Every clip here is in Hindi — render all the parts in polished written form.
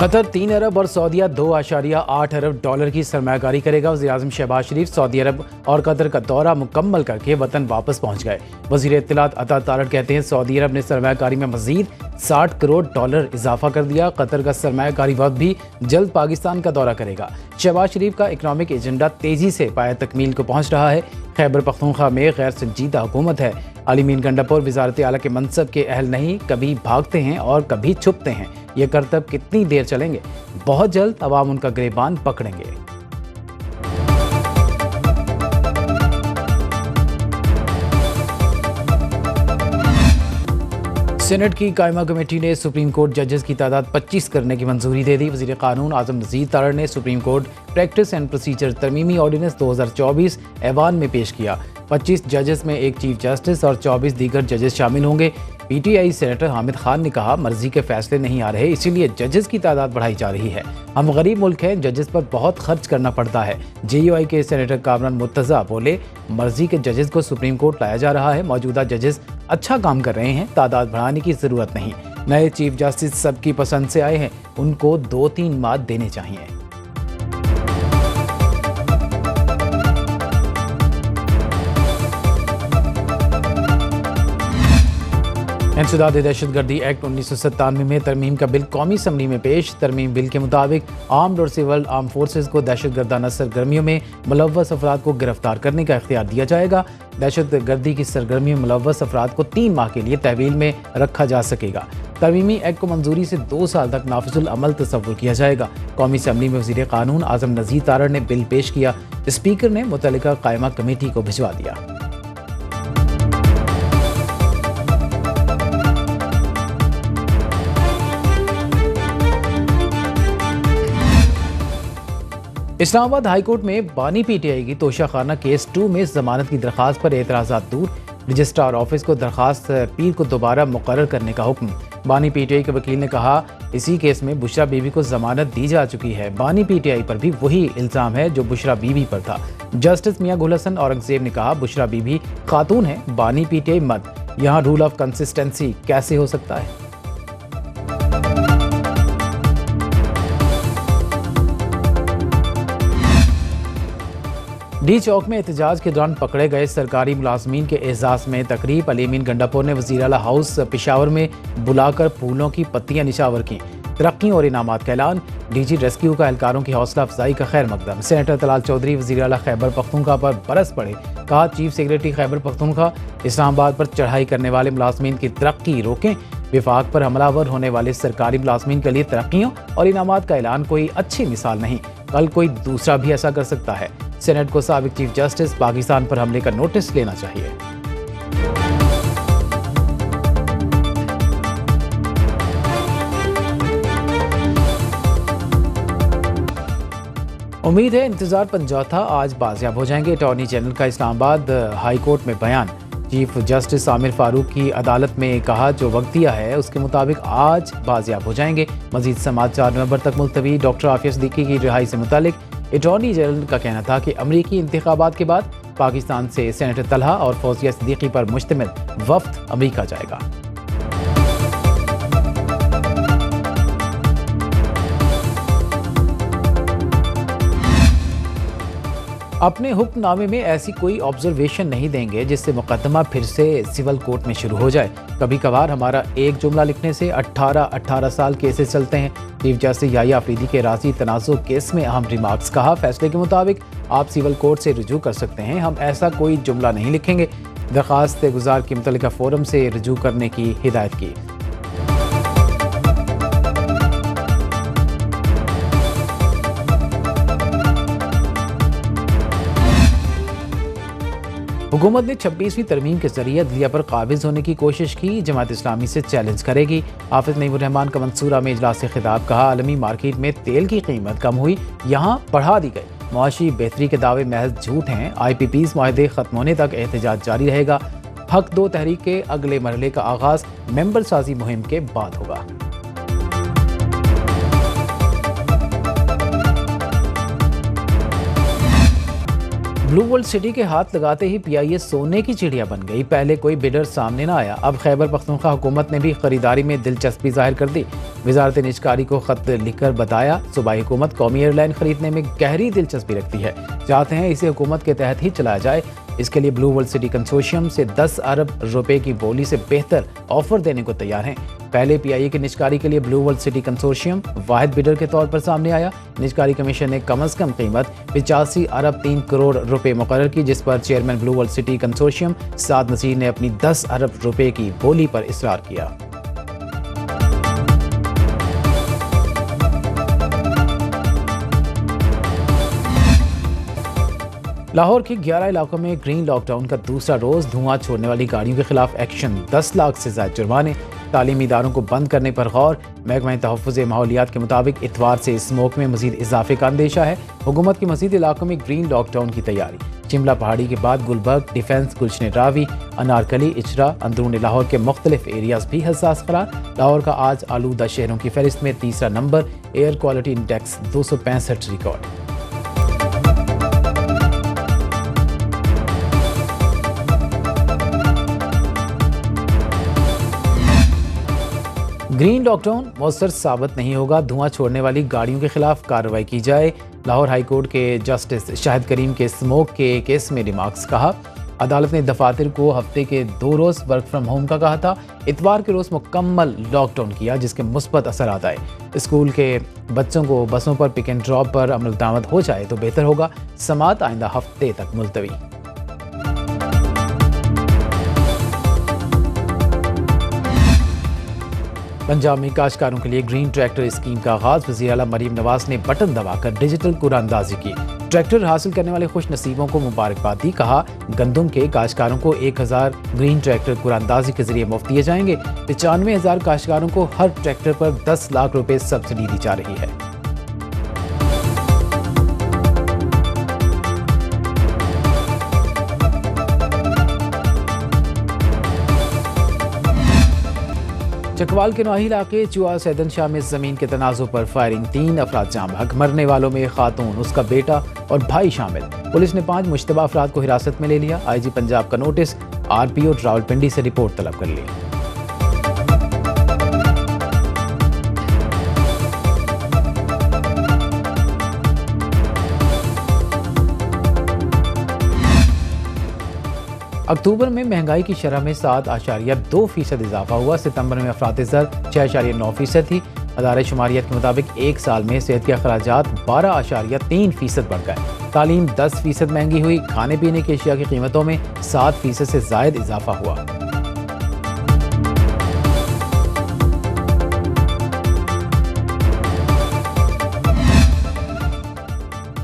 कतर 3 अरब और सऊदीया 2.8 अरब डॉलर की सरमायाकारी करेगा। वज़ीर-ए-आज़म शहबाज शरीफ सऊदी अरब और कतर का दौरा मुकम्मल करके वतन वापस पहुंच गए। वज़ीर इत्तलात अता तारड़ कहते हैं सऊदी अरब ने सरमायाकारी में मजीद 60 करोड़ डॉलर इजाफा कर दिया। कतर का सरमायाकारी वक्त भी जल्द पाकिस्तान का दौरा करेगा। शहबाज शरीफ का इकनॉमिक एजेंडा तेजी से पाया तकमील को पहुंच रहा है। खैबर पख्तूनख्वा में गैर संजीदा हुकूमत है। अली गंडापुर वज़ारत आला के मनसब के अहल नहीं, कभी भागते हैं और कभी छुपते हैं। ये करतब कितनी देर चलेंगे? बहुत जल्द अवाम उनका गिरेबान पकड़ेंगे। सेनेट की कायमा कमेटी ने सुप्रीम कोर्ट जजेस की तादाद 25 करने की मंजूरी दे दी। वज़ीर कानून आज़म नज़ीर तारड़ ने supreme court practice and procedure तरमीमी ऑर्डिनेंस 2024 ऐवान में पेश किया। 25 जजेस में एक चीफ जस्टिस और 24 दीगर जजेस शामिल होंगे। पीटीआई सेनेटर हामिद खान ने कहा मर्जी के फैसले नहीं आ रहे, इसीलिए जजेस की तादाद बढ़ाई जा रही है। हम गरीब मुल्क हैं, जजेस पर बहुत खर्च करना पड़ता है। जेयूआई के सेनेटर कामरान मुर्तज़ा बोले मर्जी के जजेस को सुप्रीम कोर्ट लाया जा रहा है। मौजूदा जजेस अच्छा काम कर रहे हैं, तादाद बढ़ाने की ज़रूरत नहीं। नए चीफ जस्टिस सबकी पसंद से आए हैं, उनको 2-3 माह देने चाहिए। इंसदाद दहशतगर्दी एक्ट 1997 में तरमीम का बिल कौमी असम्बली में पेश। तरमीम बिल के मुताबिक आर्म्ड और सिविल आर्म फोर्सेज को दहशतगर्दाना सरगर्मियों में मुलव्वस अफराद को गिरफ्तार करने का इख्तियार दिया जाएगा। दहशतगर्दी की सरगर्मियों में मुलव्वस अफराद को 3 माह के लिए तहवील में रखा जा सकेगा। तरमीमी एक्ट को मंजूरी से 2 साल तक नाफिजुल अमल तस्वुर किया जाएगा। कौमी असम्बली में वज़ीर कानून आज़म नज़ीर तारड़ ने बिल पेश किया। स्पीकर ने मुतल्लिका कायमा कमेटी को भिजवा दिया। इस्लामाबाद हाईकोर्ट में बानी पीटीआई की तोशाखाना केस 2 में जमानत की दरखास्त पर एतराज़ात दूर। रजिस्ट्रार ऑफिस को दरखास्त पीर को दोबारा मुकर्रर करने का हुक्म। बानी पीटीआई के वकील ने कहा इसी केस में बुशरा बीबी को जमानत दी जा चुकी है। बानी पीटीआई पर भी वही इल्ज़ाम है जो बुशरा बीबी पर था। जस्टिस मियां गुल हसन औरंगजेब ने कहा बुशरा बीबी खातून है, बानी पीटीआई मर्द। यहाँ रूल ऑफ कंसिस्टेंसी कैसे हो सकता है? डी चौक में एहतजाज के दौरान पकड़े गए सरकारी मुलाजमीन के एजाज में तकरीब। अली गंडापुर ने वज़ीर आला हाउस पेशावर में बुलाकर फूलों की पत्तियां निशावर की। तरक्की और इनामात का ऐलान। डीजी रेस्क्यू का एहलकारों की हौसला अफजाई का खैर मकदम। सेनेटर तलाल चौधरी वज़ीर आला खैबर पख्तूनख्वा पर बरस पड़े। कहा चीफ सेक्रेटरी खैबर पख्तूनख्वा इस्लामाबाद पर चढ़ाई करने वाले मुलाजमीन की तरक्की रोकें। विफाक पर हमलावर होने वाले सरकारी मुलाजमीन के लिए तरक्कियों और इनामात का ऐलान कोई अच्छी मिसाल नहीं, कल कोई दूसरा भी ऐसा कर सकता है। सेनेट को साबिक चीफ जस्टिस पाकिस्तान पर हमले का नोटिस लेना चाहिए। उम्मीद है इंतजार पंजाथा आज बाजियाब हो जाएंगे। अटॉर्नी जनरल का इस्लामाबाद हाई कोर्ट में बयान। चीफ जस्टिस आमिर फारूक की अदालत में कहा जो वक्त दिया है उसके मुताबिक आज बाजियाब हो जाएंगे। मजीद समात 4 नवंबर तक मुलतवी। डॉक्टर आफिया सिद्दीकी की रिहाई से मुतालिक अटॉर्नी जनरल का कहना था कि अमरीकी इंतखाबात के बाद पाकिस्तान से सेनेटर तलहा और फौजिया सिद्दीकी पर मुश्तमिल वफ्द अमरीका जाएगा। अपने हुक्मनामे में ऐसी कोई ऑब्जर्वेशन नहीं देंगे जिससे मुकदमा फिर से सिविल कोर्ट में शुरू हो जाए। कभी कभार हमारा एक जुमला लिखने से 18 साल केसेस चलते हैं। चीफ जस्टिस याहिया अफरीदी के राजी तनाज़ुर केस में अहम रिमार्क्स। कहा फैसले के मुताबिक आप सिविल कोर्ट से रुजू कर सकते हैं, हम ऐसा कोई जुमला नहीं लिखेंगे। दरख्वास्त गुजार की मुतल्लिका फोरम से रुजू करने की हिदायत की। हुकूमत ने 26वीं तरमीम के जरिए अदलिया पर काबिज होने की कोशिश की। जमात इस्लामी से चैलेंज करेगी। हाफिज नईमुर रहमान का मंसूरा में इजलास से खिताब। कहा आलमी मार्केट में तेल की कीमत कम हुई, यहाँ बढ़ा दी गई। मुआशी बेहतरी के दावे महज झूठ हैं। IPPs माहदे खत्म होने तक एहतजाज जारी रहेगा। हक 2 तहरीक के अगले मरहले का आगाज मेंबर साजी मुहिम के बाद होगा। ब्लू वर्ल्ड सिटी के हाथ लगाते ही पीआईए सोने की चिड़िया बन गई। पहले कोई बिडर सामने ना आया, अब खैबर पख्तूनख्वा हुकूमत ने भी खरीदारी में दिलचस्पी जाहिर कर दी। वजारत निजकारी को खत लिखकर बताया, सूबाई हुकूमत कौमी एयरलाइन खरीदने में गहरी दिलचस्पी रखती है, चाहते हैं इसे हुकूमत के तहत ही चलाया जाए। इसके लिए ब्लू वर्ल्ड सिटी कंसोर्शियम से 10 अरब रुपए की बोली से बेहतर ऑफर देने को तैयार हैं। पहले पीआईए की निजकारी के लिए ब्लू वर्ल्ड सिटी कंसोर्शियम वाहिद बिडर के तौर पर सामने आया। निजकारी कमीशन ने कम अज कम कीमत 85 अरब 3 करोड़ रुपए मुकर्रर की, जिस पर chairman blue world city consortium Saad Naseer ने अपनी 10 अरब रुपए की बोली पर इसरार किया। लाहौर के 11 इलाकों में ग्रीन लॉकडाउन का दूसरा रोज, धुआं छोड़ने वाली गाड़ियों के खिलाफ एक्शन, 10 लाख से ज्यादा जुर्माने, तालीमी इदारों को बंद करने पर गौर। महकमा तहफ़्फ़ुज़ माहौलियात के मुताबिक इतवार से स्मोक में मजीद इजाफे का अंदेशा है। हुकूमत की मजीद इलाकों में ग्रीन लॉकडाउन की तैयारी। शिमला पहाड़ी के बाद गुलबर्ग, डिफेंस, गुलशन रावी, अनारकली, इचरा, अंदरून लाहौर के मुख्तलिफ एरियाज भी हसास करार। लाहौर का आज आलूदा शहरों की फहरिस्त में तीसरा number, air quality index 265 record. Green lockdown मौसर साबित नहीं होगा, धुआं छोड़ने वाली गाड़ियों के खिलाफ कार्रवाई की जाए। लाहौर हाई कोर्ट के जस्टिस शाहिद करीम के स्मोक के केस में रिमार्क्स कहा। अदालत ने दफातर को हफ्ते के 2 रोज़ वर्क फ्रॉम होम का कहा था। इतवार के रोज़ मुकम्मल लॉकडाउन किया, जिसके मुस्बत असरात आए। स्कूल के बच्चों को बसों पर पिक एंड ड्रॉप पर अमल दरामद हो जाए तो बेहतर होगा। समाअत आइंदा हफ्ते तक मुलतवी। पंजाब में काश्तकारों के लिए ग्रीन ट्रैक्टर स्कीम का आगाज। वज़ीर आला मरीम नवाज ने बटन दबाकर डिजिटल कुरानंदाजी की। ट्रैक्टर हासिल करने वाले खुश नसीबों को मुबारकबाद दी। कहा, गंदम के काश्तकारों को 1000 ग्रीन ट्रैक्टर कुरानंदाजी के जरिए मुफ्त दिए जाएंगे। 95,000 काश्तकारों को हर ट्रैक्टर पर 10 लाख रुपए सब्सिडी दी जा रही है। चकवाल के नौही इलाके चुआ सैदन शाह में जमीन के तनाज़ुर पर फायरिंग, 3 अफराद जाम बहक। मरने वालों में खातून, उसका बेटा और भाई शामिल। पुलिस ने 5 मुश्तबा अफराद को हिरासत में ले लिया। आईजी पंजाब का नोटिस, आरपीओ रावलपिंडी से रिपोर्ट तलब कर ली। अक्टूबर में महंगाई की शरह में 7.2% इजाफा हुआ। सितंबर में अफरात ज़र 6.9% थी। अदारे शुमारियत के मुताबिक एक साल में सेहत के अखराजात 12.3% बढ़ गए। तालीम 10% महंगी हुई। खाने पीने की अशिया की कीमतों में 7% से ज़ायद इजाफा हुआ।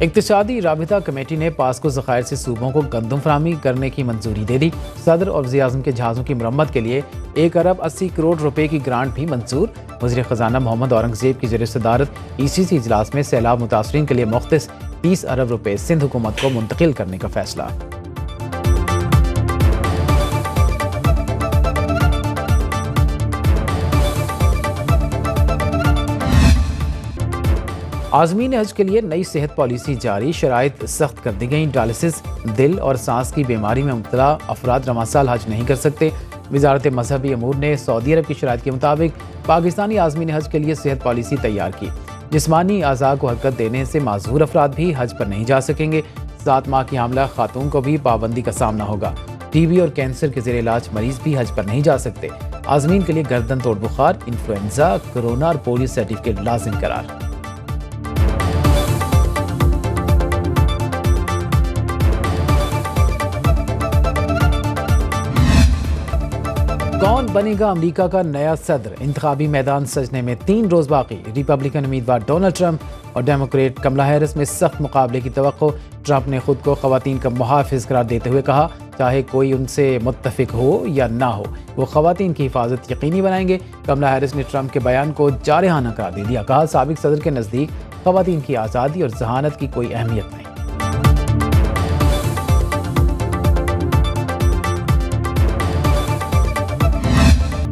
इक्तिसादी राबिता कमेटी ने पास्को ज़खायर से सूबों को गंदम फराहमी करने की मंजूरी दे दी। सदर और वज़ीर आज़म के जहाज़ों की मरम्मत के लिए 1 अरब 80 करोड़ रुपए की ग्रांट भी मंजूर। वज़ीर ख़जाना मोहम्मद औरंगज़ेब की ज़ेर सदारत ECC इजलास में सैलाब मुतासरीन के लिए मुख्तस 30 अरब रुपए सिंध हुकूमत को मुंतकिल करने का फैसला। आज़मीन हज के लिए नई सेहत पॉलिसी जारी। शराइत सख्त कर दी गई। डायलिसिस, दिल और सांस की बीमारी में मुब्तला अफराद रवां साल हज नहीं कर सकते। वजारत मजहबी अमूर ने सऊदी अरब की शराइत के मुताबिक पाकिस्तानी आज़मीन हज के लिए सेहत पॉलिसी तैयार की। जिस्मानी अज़ा को हरकत देने से माजूर अफराद भी हज पर नहीं जा सकेंगे। 7 माह की हामला खातून को भी पाबंदी का सामना होगा। टीबी और कैंसर के ज़ेर इलाज मरीज भी हज पर नहीं जा सकते। आज़मीन के लिए गर्दन तोड़ बुखार, इन्फ्लुएंजा, कोरोना और पोलियो सर्टिफिकेट लाजिम करार। कौन बनेगा अमेरिका का नया सदर? इंतखाबी मैदान सजने में 3 रोज बाकी। रिपब्लिकन उम्मीदवार डोनाल्ड ट्रंप और डेमोक्रेट कमला हैरिस में सख्त मुकाबले की तवक्को। ट्रंप ने खुद को खवातीन का मुहाफिज करार देते हुए कहा, चाहे कोई उनसे मुत्तफिक हो या ना हो, वो खवातीन की हिफाजत यकीनी बनाएंगे। कमला हैरिस ने ट्रंप के बयान को जारहाना करार दे दिया। कहा, साबिक सदर के नज़दीक खवातीन की आज़ादी और जहानत की कोई अहमियत नहीं।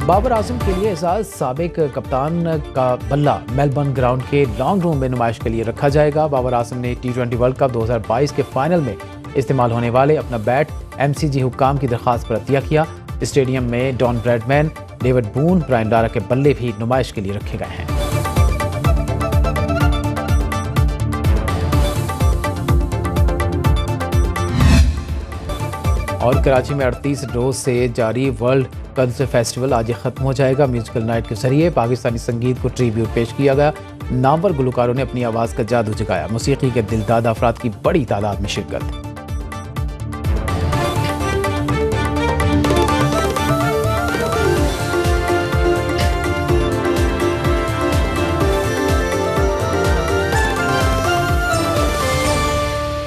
बाबर आजम के लिए एजाज साबिक कप्तान का बल्ला मेलबर्न ग्राउंड के लॉन्ग रूम में नुमाइश के लिए रखा जाएगा। बाबर आजम ने T20 वर्ल्ड कप 2022 के फाइनल में इस्तेमाल होने वाले अपना बैट MCG हुक्काम की दरख्वास्त पर अतिया किया। स्टेडियम में don Bradman, David Boon, Brian Lara के बल्ले भी नुमाइश के लिए रखे गए हैं। और कराची में 38 रोज से जारी वर्ल्ड कल्चर फेस्टिवल आज खत्म हो जाएगा। म्यूजिकल नाइट के जरिए पाकिस्तानी संगीत को ट्रिब्यूट पेश किया गया। नामवर गुलकारों ने अपनी आवाज़ का जादू जगाया। मौसीकी के दिलदादा अफराद की बड़ी तादाद में शिरकत।